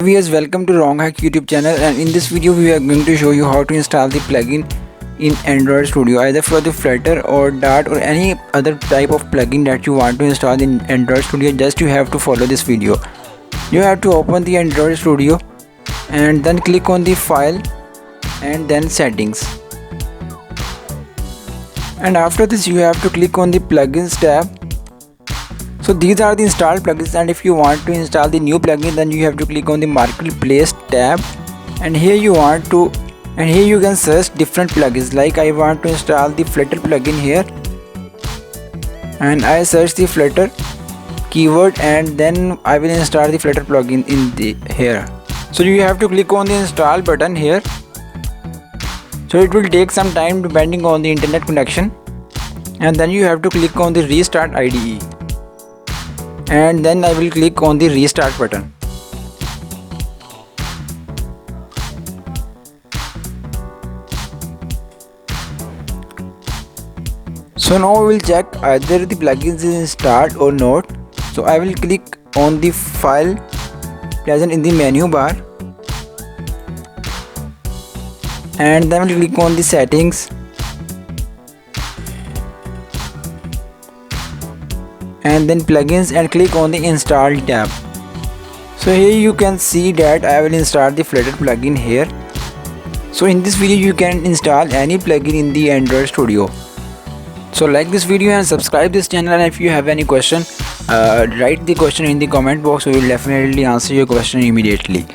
Viewers, welcome to Wrong Hack YouTube channel, and in this video we are going to show you how to install the plugin in Android Studio, either for the Flutter or Dart or any other type of plugin that you want to install in Android Studio. Just you have to follow this video. You have to open the Android Studio and then click on the file and then settings, and after this you have to click on the plugins tab. So these are the installed plugins, and if you want to install the new plugin, then you have to click on the marketplace tab, and here you can search different plugins. Like I want to install the Flutter plugin here, and I search the Flutter keyword, and then I will install the Flutter plugin in the here. So you have to click on the install button here. So it will take some time depending on the internet connection, and then you have to click on the restart IDE, and then I will click on the restart button. So now we will check either the plugin is installed or not. So I will click on the file present in the menu bar, and then I will click on the settings, and then plugins, and click on the install tab. So here you can see that I will install the Flutter plugin here. So in this video you can install any plugin in the Android Studio. So like this video and subscribe this channel, and if you have any question, write the question in the comment box. We will definitely answer your question immediately.